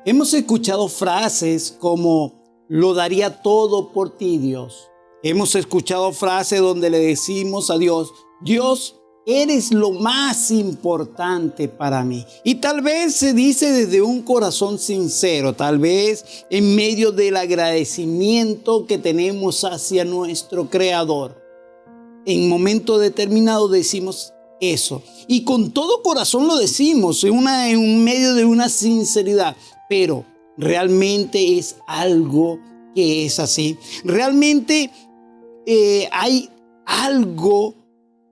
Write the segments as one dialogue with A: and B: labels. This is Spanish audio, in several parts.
A: Hemos escuchado frases como lo daría todo por ti, Dios. Hemos escuchado frases donde le decimos a Dios, Dios, eres lo más importante para mí. Y tal vez se dice desde un corazón sincero, tal vez en medio del agradecimiento que tenemos hacia nuestro Creador. En momento determinado decimos eso. Y con todo corazón lo decimos, en medio de una sinceridad. Pero realmente es algo que es así. Realmente hay algo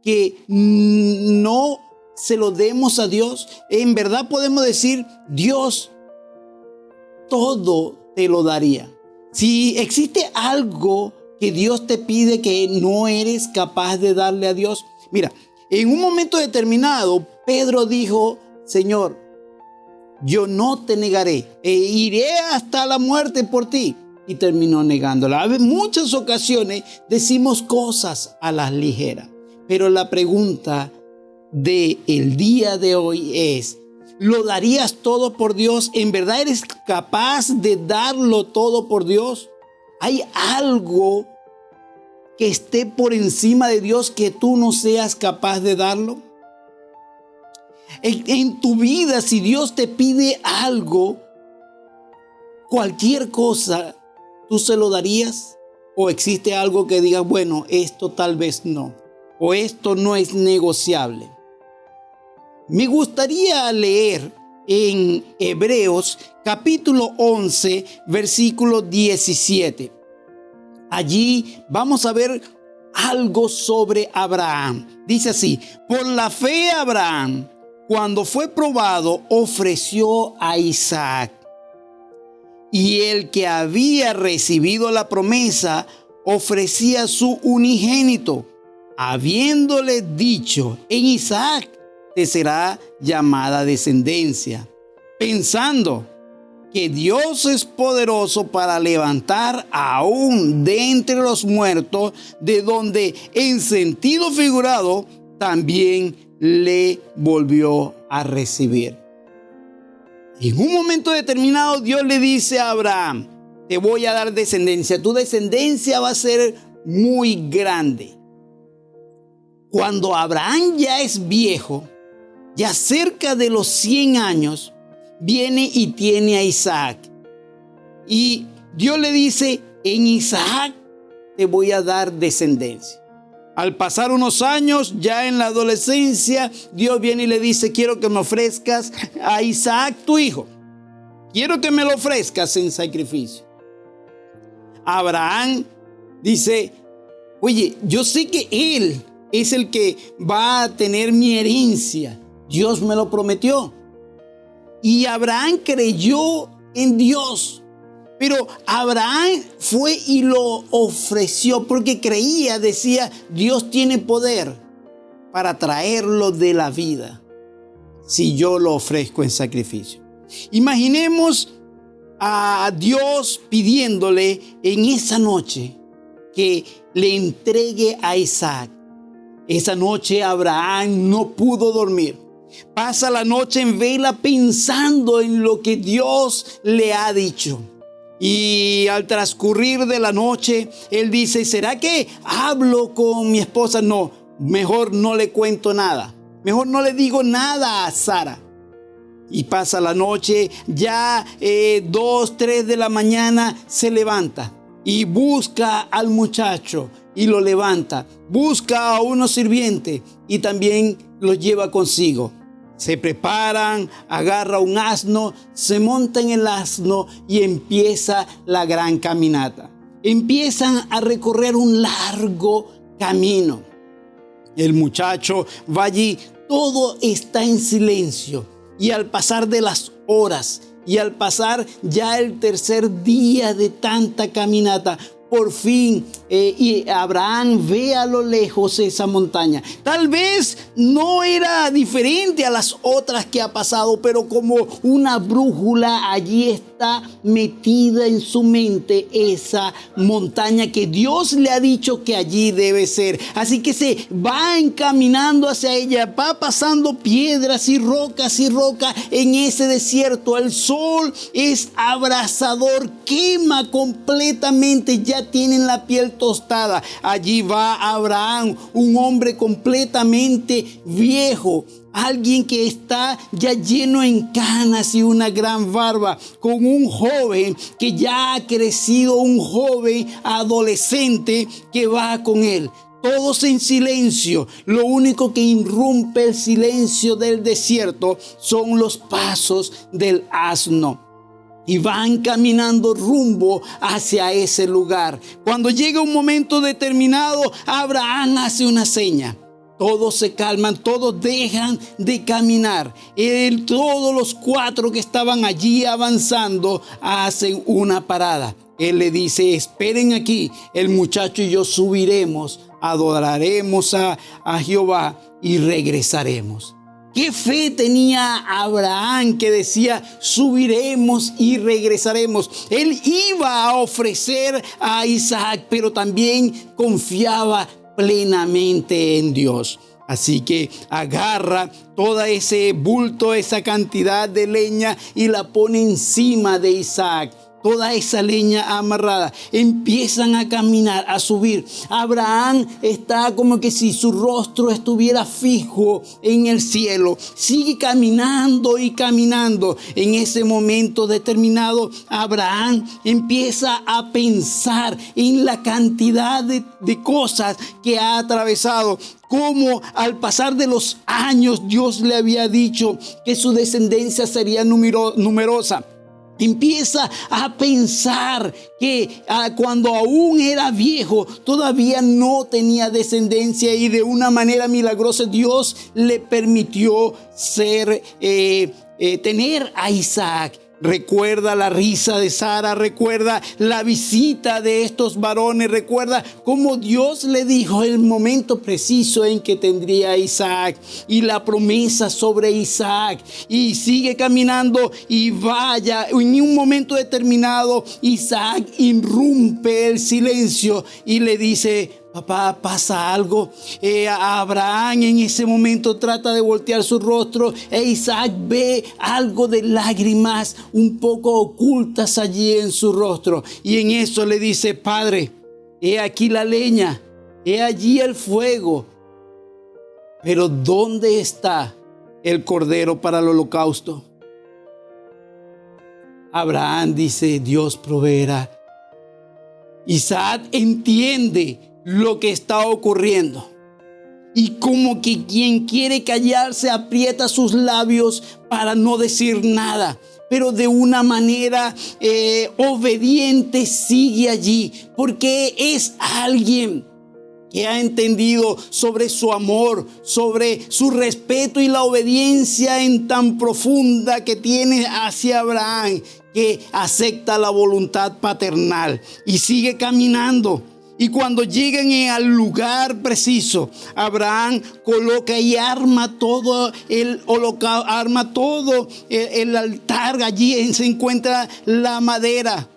A: que no se lo demos a Dios. En verdad podemos decir, Dios, todo te lo daría. Si existe algo que Dios te pide que no eres capaz de darle a Dios, mira, en un momento determinado, Pedro dijo, Señor, yo no te negaré, iré hasta la muerte por ti. Y terminó negándola. En muchas ocasiones decimos cosas a la ligera. Pero la pregunta del día de hoy es, ¿lo darías todo por Dios? ¿En verdad eres capaz de darlo todo por Dios? ¿Hay algo que esté por encima de Dios que tú no seas capaz de darlo? En tu vida, si Dios te pide algo, cualquier cosa, ¿tú se lo darías? ¿O existe algo que digas, bueno, esto tal vez no? ¿O esto no es negociable? Me gustaría leer en Hebreos capítulo 11, versículo 17. Allí vamos a ver algo sobre Abraham. Dice así, por la fe Abraham, cuando fue probado, ofreció a Isaac. Y el que había recibido la promesa ofrecía su unigénito, habiéndole dicho, en Isaac te será llamada descendencia, pensando que Dios es poderoso para levantar aún de entre los muertos, de donde en sentido figurado también le volvió a recibir. En un momento determinado Dios le dice a Abraham, te voy a dar descendencia, tu descendencia va a ser muy grande. Cuando Abraham ya es viejo, ya cerca de los 100 años, viene y tiene a Isaac. Y Dios le dice, en Isaac te voy a dar descendencia. Al pasar unos años, ya en la adolescencia, Dios viene y le dice, quiero que me ofrezcas a Isaac tu hijo. Quiero que me lo ofrezcas en sacrificio. Abraham dice, oye, yo sé que él es el que va a tener mi herencia. Dios me lo prometió. Y Abraham creyó en Dios. Pero Abraham fue y lo ofreció porque creía, decía, Dios tiene poder para traerlo de la vida si yo lo ofrezco en sacrificio. Imaginemos a Dios pidiéndole en esa noche que le entregue a Isaac. Esa noche Abraham no pudo dormir. Pasa la noche en vela pensando en lo que Dios le ha dicho. Y al transcurrir de la noche, él dice, ¿será que hablo con mi esposa? No, mejor no le cuento nada. Mejor no le digo nada a Sara. Y pasa la noche, ya 2, 3 de la mañana se levanta y busca al muchacho y lo levanta. Busca a unos sirvientes y también los lleva consigo. Se preparan, agarra un asno, se monta en el asno y empieza la gran caminata. Empiezan a recorrer un largo camino. El muchacho va allí, todo está en silencio. Y al pasar de las horas y al pasar ya el tercer día de tanta caminata, por fin, y Abraham ve a lo lejos esa montaña. Tal vez no era diferente a las otras que ha pasado, pero como una brújula allí está está metida en su mente esa montaña que Dios le ha dicho que allí debe ser. Así que se va encaminando hacia ella, va pasando piedras y rocas en ese desierto. El sol es abrasador, quema completamente, ya tienen la piel tostada. Allí va Abraham, un hombre completamente viejo. Alguien que está ya lleno en canas y una gran barba, con un joven que ya ha crecido, un joven adolescente que va con él. Todos en silencio. Lo único que irrumpe el silencio del desierto son los pasos del asno. Y van caminando rumbo hacia ese lugar. Cuando llega un momento determinado, Abraham hace una seña. Todos se calman, todos dejan de caminar. Todos los cuatro que estaban allí avanzando hacen una parada. Él le dice: esperen aquí, el muchacho y yo subiremos, adoraremos a Jehová y regresaremos. ¿Qué fe tenía Abraham que decía: subiremos y regresaremos? Él iba a ofrecer a Isaac, pero también confiaba plenamente en Dios. Así que agarra todo ese bulto, esa cantidad de leña y la pone encima de Isaac. Toda esa leña amarrada, empiezan a caminar, a subir. Abraham está como que si su rostro estuviera fijo en el cielo. Sigue caminando y caminando. En ese momento determinado, Abraham empieza a pensar en la cantidad de cosas que ha atravesado. Como al pasar de los años Dios le había dicho que su descendencia sería numerosa. Empieza a pensar que cuando aún era viejo todavía no tenía descendencia, y de una manera milagrosa Dios le permitió tener a Isaac. Recuerda la risa de Sara, recuerda la visita de estos varones, recuerda cómo Dios le dijo el momento preciso en que tendría a Isaac y la promesa sobre Isaac. Y sigue caminando y vaya, en un momento determinado Isaac irrumpe el silencio y le dice: papá, ¿pasa algo? Abraham en ese momento trata de voltear su rostro e Isaac ve algo de lágrimas un poco ocultas allí en su rostro. Y en eso le dice: padre, he aquí la leña, he allí el fuego, pero ¿dónde está el cordero para el holocausto? Abraham dice: Dios proveerá. Isaac entiende lo que está ocurriendo. Y como que quien quiere callarse aprieta sus labios para no decir nada. Pero de una manera obediente sigue allí. Porque es alguien que ha entendido sobre su amor, sobre su respeto y la obediencia en tan profunda que tiene hacia Abraham, que acepta la voluntad paternal y sigue caminando. Y cuando llegan al lugar preciso, Abraham coloca y arma todo el holocausto, arma todo el altar. Allí se encuentra la madera.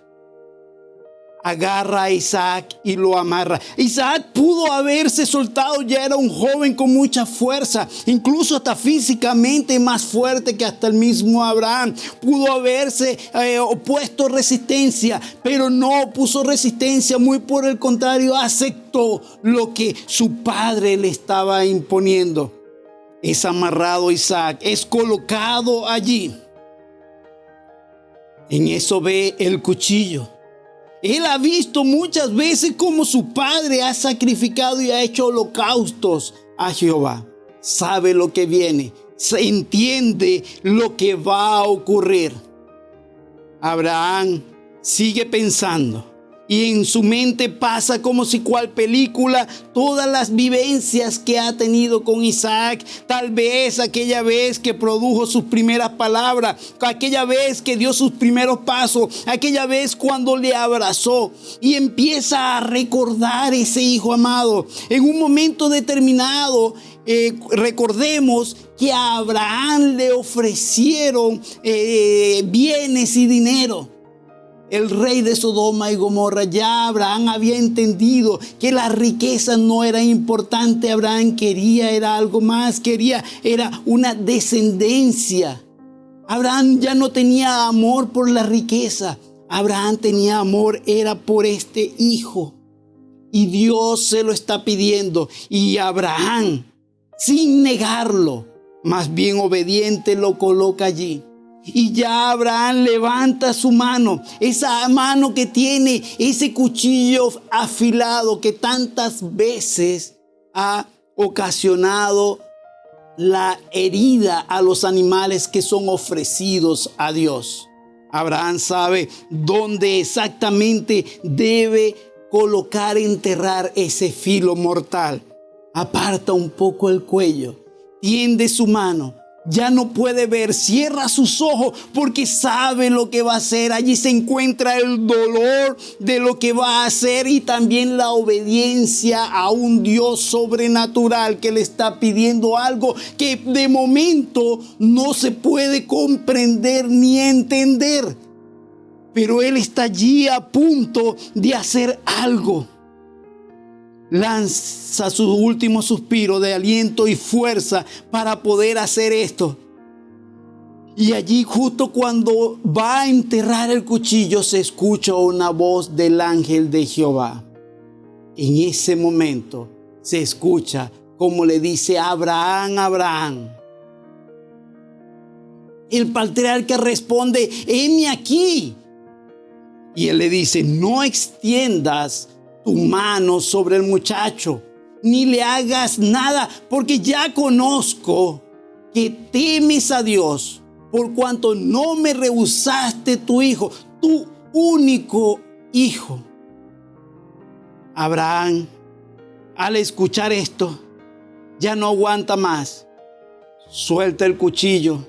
A: Agarra a Isaac y lo amarra. Isaac pudo haberse soltado, ya era un joven con mucha fuerza, incluso hasta físicamente más fuerte que hasta el mismo Abraham. Pudo haberse opuesto resistencia, pero no puso resistencia, muy por el contrario, aceptó lo que su padre le estaba imponiendo. Es amarrado Isaac, es colocado allí. En eso ve el cuchillo. Él ha visto muchas veces cómo su padre ha sacrificado y ha hecho holocaustos a Jehová. Sabe lo que viene, entiende lo que va a ocurrir. Abraham sigue pensando. Y en su mente pasa como si cual película todas las vivencias que ha tenido con Isaac. Tal vez aquella vez que produjo sus primeras palabras, aquella vez que dio sus primeros pasos, aquella vez cuando le abrazó. Y empieza a recordar ese hijo amado. En un momento determinado, recordemos que a Abraham le ofrecieron bienes y dinero. el rey de Sodoma y Gomorra. Ya Abraham había entendido que la riqueza no era importante. Abraham quería era algo más, era una descendencia. Abraham ya no tenía amor por la riqueza. Abraham tenía amor, era por este hijo. Y Dios se lo está pidiendo. Y Abraham, sin negarlo, más bien obediente, lo coloca allí. Y ya Abraham levanta su mano, esa mano que tiene ese cuchillo afilado que tantas veces ha ocasionado la herida a los animales que son ofrecidos a Dios. Abraham sabe dónde exactamente debe colocar, enterrar ese filo mortal. Aparta un poco el cuello, tiende su mano. Ya no puede ver, cierra sus ojos porque sabe lo que va a hacer. Allí se encuentra el dolor de lo que va a hacer y también la obediencia a un Dios sobrenatural que le está pidiendo algo que de momento no se puede comprender ni entender. Pero él está allí a punto de hacer algo. Lanza su último suspiro de aliento y fuerza para poder hacer esto. Y allí, justo cuando va a enterrar el cuchillo, se escucha una voz del ángel de Jehová. En ese momento se escucha como le dice: Abraham, Abraham. El patriarca responde: heme aquí. Y él le dice: no extiendas tu mano sobre el muchacho, ni le hagas nada, porque ya conozco que temes a Dios, por cuanto no me rehusaste tu hijo, tu único hijo. Abraham, al escuchar esto, ya no aguanta más. Suelta el cuchillo,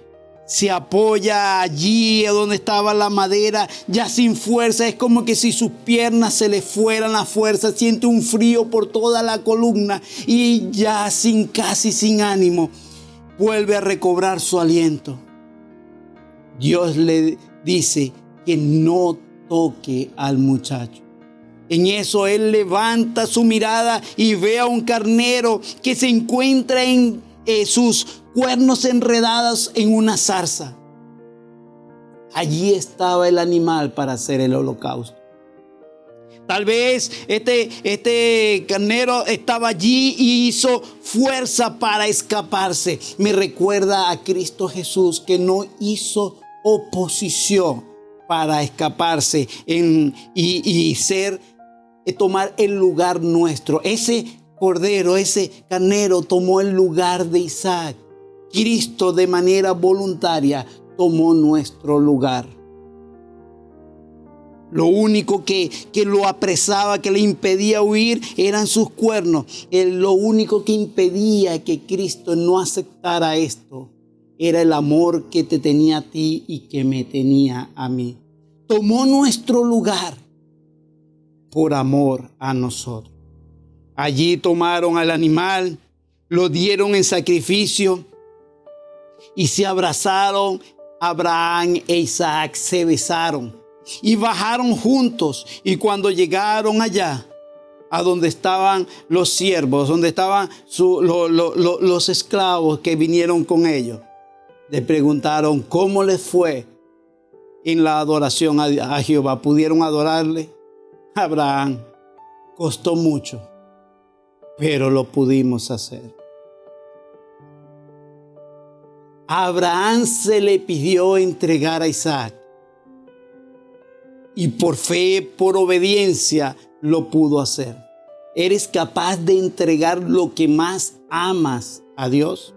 A: se apoya allí donde estaba la madera, ya sin fuerza. Es como que si sus piernas se le fueran la fuerza. Siente un frío por toda la columna y ya casi sin ánimo, vuelve a recobrar su aliento. Dios le dice que no toque al muchacho. En eso él levanta su mirada y ve a un carnero que se encuentra en sus cuernos enredados en una zarza. Allí estaba el animal para hacer el holocausto. Tal vez este carnero estaba allí y hizo fuerza para escaparse. Me recuerda a Cristo Jesús, que no hizo oposición para escaparse y tomar el lugar nuestro. Ese cordero, ese carnero tomó el lugar de Isaac. Cristo, de manera voluntaria, tomó nuestro lugar. Lo único que lo apresaba, que le impedía huir, eran sus cuernos. Lo único que impedía que Cristo no aceptara esto era el amor que te tenía a ti y que me tenía a mí. Tomó nuestro lugar por amor a nosotros. Allí tomaron al animal, lo dieron en sacrificio y se abrazaron. Abraham e Isaac se besaron y bajaron juntos. Y cuando llegaron allá, a donde estaban los siervos, donde estaban los esclavos que vinieron con ellos, le preguntaron cómo les fue en la adoración a Jehová. ¿Pudieron adorarle? Abraham, costó mucho, pero lo pudimos hacer. A Abraham se le pidió entregar a Isaac y por fe, por obediencia, lo pudo hacer. ¿Eres capaz de entregar lo que más amas a Dios?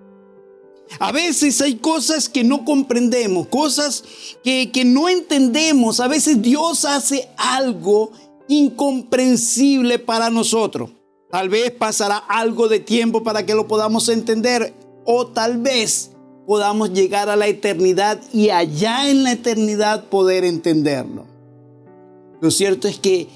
A: A veces hay cosas que no comprendemos, cosas que no entendemos. A veces Dios hace algo incomprensible para nosotros. Tal vez pasará algo de tiempo para que lo podamos entender, o tal vez podamos llegar a la eternidad y allá en la eternidad poder entenderlo. Lo cierto es que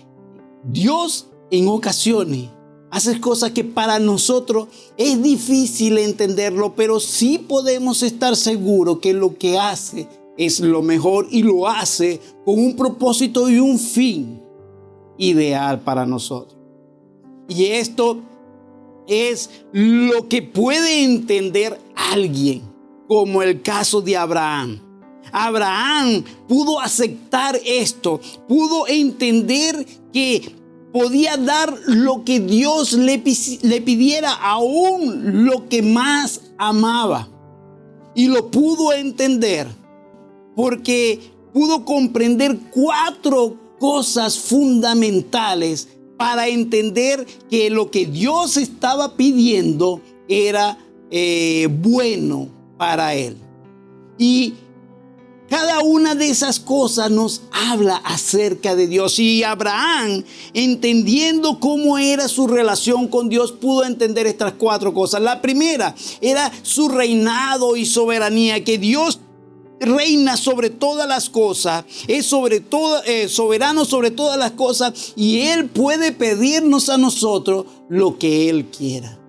A: Dios en ocasiones hace cosas que para nosotros es difícil entenderlo, pero sí podemos estar seguros que lo que hace es lo mejor y lo hace con un propósito y un fin ideal para nosotros. Y esto es lo que puede entender alguien, como el caso de Abraham. Abraham pudo aceptar esto, pudo entender que podía dar lo que Dios le pidiera, aún lo que más amaba. Y lo pudo entender porque pudo comprender 4 cosas fundamentales para entender que lo que Dios estaba pidiendo era bueno para él. Y cada una de esas cosas nos habla acerca de Dios. Y Abraham, entendiendo cómo era su relación con Dios, pudo entender estas 4 cosas. La primera era su reinado y soberanía, que Dios reina sobre todas las cosas, es soberano sobre todas las cosas, y Él puede pedirnos a nosotros lo que Él quiera.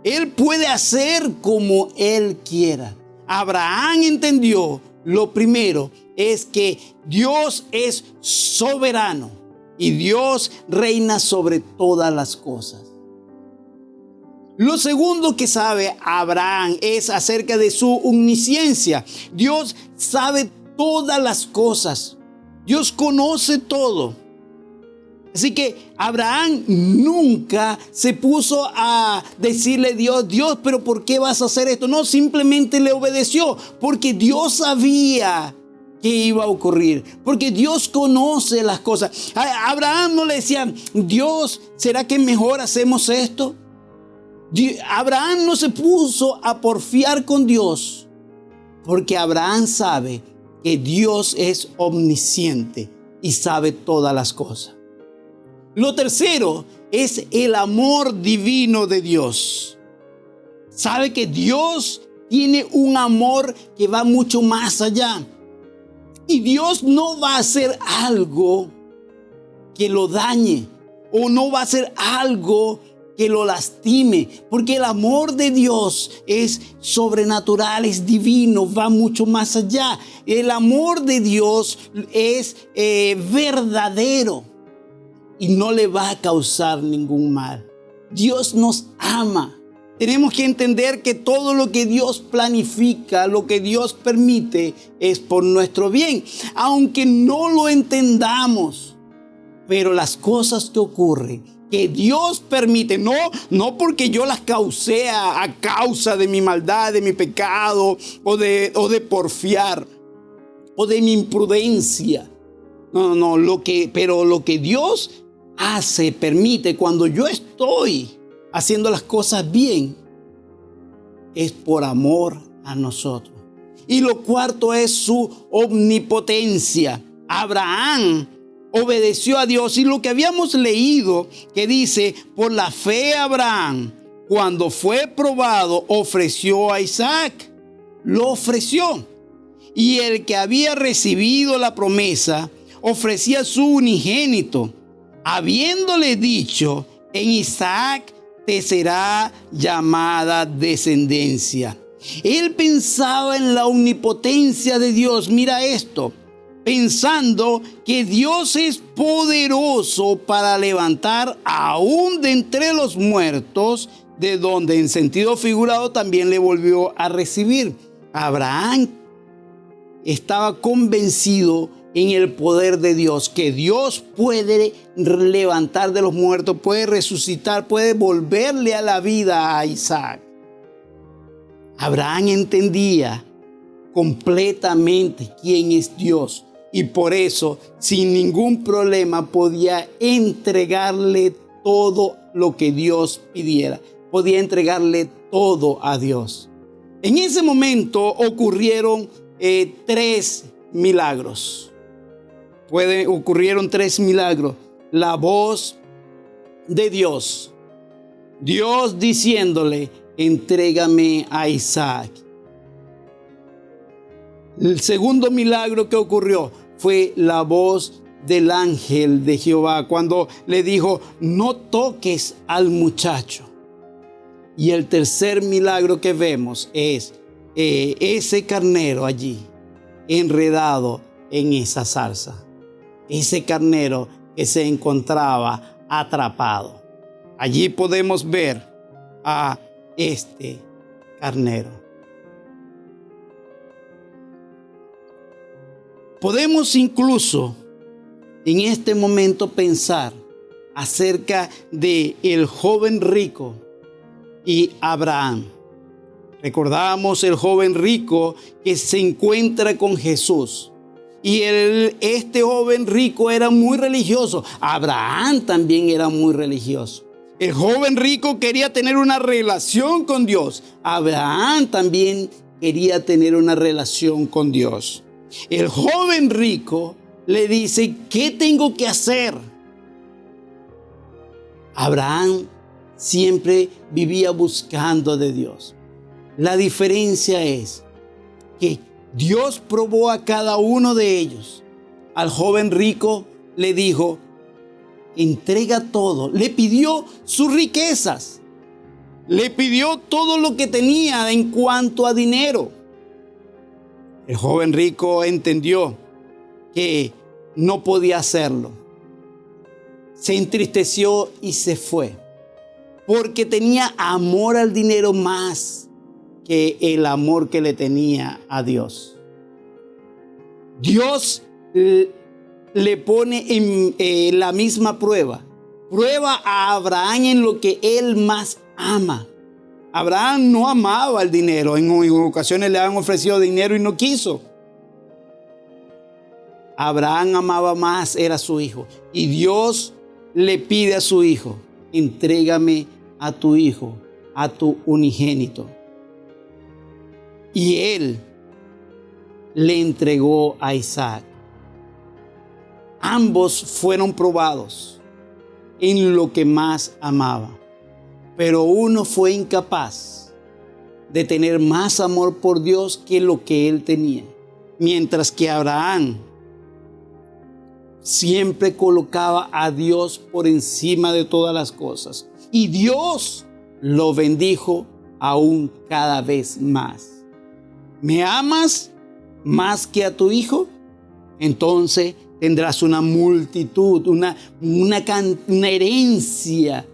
A: Él puede hacer como Él quiera. Abraham entendió, lo primero es que Dios es soberano y Dios reina sobre todas las cosas. Lo segundo que sabe Abraham es acerca de su omnisciencia. Dios sabe todas las cosas. Dios conoce todo. Así que Abraham nunca se puso a decirle a Dios, pero ¿por qué vas a hacer esto? No, simplemente le obedeció porque Dios sabía que iba a ocurrir, porque Dios conoce las cosas. A Abraham no le decía, Dios, ¿será que mejor hacemos esto? Abraham no se puso a porfiar con Dios porque Abraham sabe que Dios es omnisciente y sabe todas las cosas. Lo tercero es el amor divino de Dios. Sabe que Dios tiene un amor que va mucho más allá. Y Dios no va a hacer algo que lo dañe o no va a hacer algo que lo lastime, porque el amor de Dios es sobrenatural, es divino, va mucho más allá. El amor de Dios es verdadero y no le va a causar ningún mal. Dios nos ama. Tenemos que entender que todo lo que Dios planifica, lo que Dios permite, es por nuestro bien, aunque no lo entendamos. Pero las cosas que ocurren, que Dios permite, no porque yo las causé a causa de mi maldad, de mi pecado, o de porfiar, o de mi imprudencia. Pero lo que Dios hace, permite, cuando yo estoy haciendo las cosas bien, es por amor a nosotros. Y lo cuarto es su omnipotencia. Abraham obedeció a Dios, y lo que habíamos leído que dice, por la fe Abraham, cuando fue probado, ofreció a Isaac. Lo ofreció. Y el que había recibido la promesa ofrecía su unigénito, habiéndole dicho, en Isaac te será llamada descendencia. Él pensaba en la omnipotencia de Dios. Mira esto, pensando que Dios es poderoso para levantar aún de entre los muertos, de donde en sentido figurado también le volvió a recibir. Abraham estaba convencido en el poder de Dios, que Dios puede levantar de los muertos, puede resucitar, puede volverle a la vida a Isaac. Abraham entendía completamente quién es Dios, y por eso, sin ningún problema, podía entregarle todo lo que Dios pidiera. Podía entregarle todo a Dios. En ese momento ocurrieron 3 milagros. Ocurrieron 3 milagros. La voz de Dios. Dios diciéndole, entrégame a Isaac. El segundo milagro que ocurrió fue la voz del ángel de Jehová, cuando le dijo, no toques al muchacho. Y el tercer milagro que vemos es ese carnero allí, enredado en esa zarza. Ese carnero que se encontraba atrapado. Allí podemos ver a este carnero. Podemos incluso en este momento pensar acerca de el joven rico y Abraham. Recordamos el joven rico que se encuentra con Jesús. Y este joven rico era muy religioso. Abraham también era muy religioso. El joven rico quería tener una relación con Dios. Abraham también quería tener una relación con Dios. El joven rico le dice, ¿qué tengo que hacer? Abraham siempre vivía buscando de Dios. La diferencia es que Dios probó a cada uno de ellos. Al joven rico le dijo, entrega todo. Le pidió sus riquezas. Le pidió todo lo que tenía en cuanto a dinero. El joven rico entendió que no podía hacerlo. Se entristeció y se fue. Porque tenía amor al dinero más que el amor que le tenía a Dios. Dios le pone en la misma prueba. Prueba a Abraham en lo que él más ama. Abraham no amaba el dinero. En ocasiones le han ofrecido dinero y no quiso. Abraham amaba más, era su hijo. Y Dios le pide a su hijo, entrégame a tu hijo, a tu unigénito. Y él le entregó a Isaac. Ambos fueron probados en lo que más amaba. Pero uno fue incapaz de tener más amor por Dios que lo que él tenía. Mientras que Abraham siempre colocaba a Dios por encima de todas las cosas. Y Dios lo bendijo aún cada vez más. ¿Me amas más que a tu hijo? Entonces tendrás una multitud, una herencia.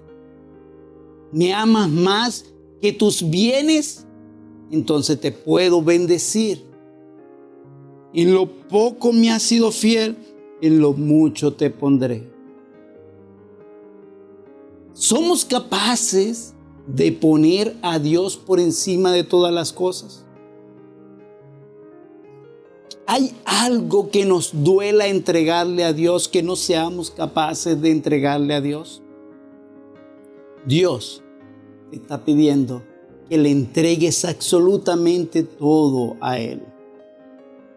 A: ¿Me amas más que tus bienes? Entonces te puedo bendecir. En lo poco me has sido fiel, en lo mucho te pondré. ¿Somos capaces de poner a Dios por encima de todas las cosas? ¿Hay algo que nos duela entregarle a Dios que no seamos capaces de entregarle a Dios? Dios te está pidiendo que le entregues absolutamente todo a Él.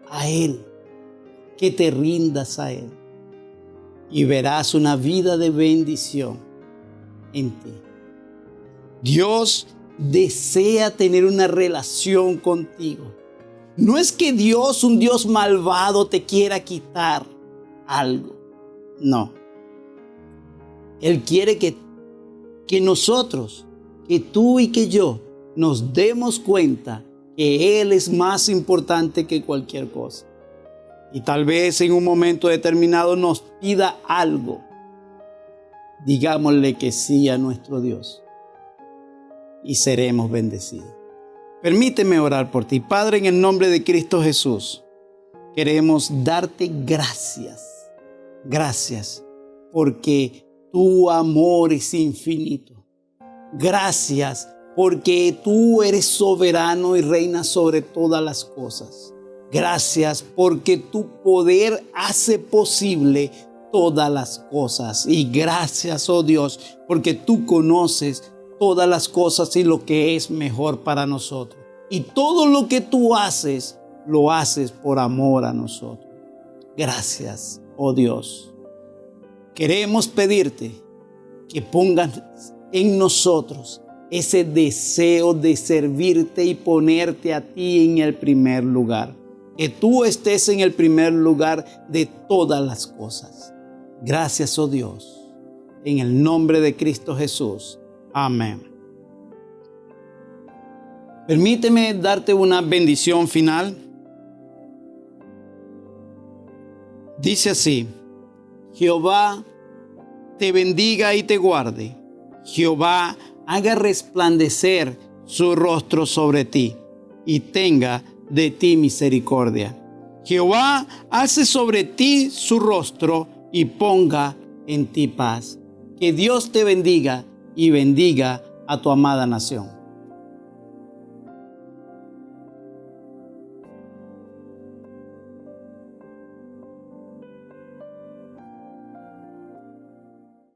A: A Él. Que te rindas a Él. Y verás una vida de bendición en ti. Dios desea tener una relación contigo. No es que Dios, un Dios malvado, te quiera quitar algo. No. Él quiere que nosotros, que tú y que yo, nos demos cuenta que Él es más importante que cualquier cosa. Y tal vez en un momento determinado nos pida algo. Digámosle que sí a nuestro Dios y seremos bendecidos. Permíteme orar por ti. Padre, en el nombre de Cristo Jesús, queremos darte gracias. Gracias porque tu amor es infinito. Gracias porque tú eres soberano y reinas sobre todas las cosas. Gracias porque tu poder hace posible todas las cosas. Y gracias, oh Dios, porque tú conoces todas las cosas y lo que es mejor para nosotros. Y todo lo que tú haces, lo haces por amor a nosotros. Gracias, oh Dios. Queremos pedirte que pongas en nosotros ese deseo de servirte y ponerte a ti en el primer lugar. Que tú estés en el primer lugar de todas las cosas. Gracias, oh Dios. En el nombre de Cristo Jesús. Amén. Permíteme darte una bendición final. Dice así: Jehová te bendiga y te guarde. Jehová haga resplandecer su rostro sobre ti y tenga de ti misericordia. Jehová hace sobre ti su rostro y ponga en ti paz. Que Dios te bendiga y bendiga a tu amada nación.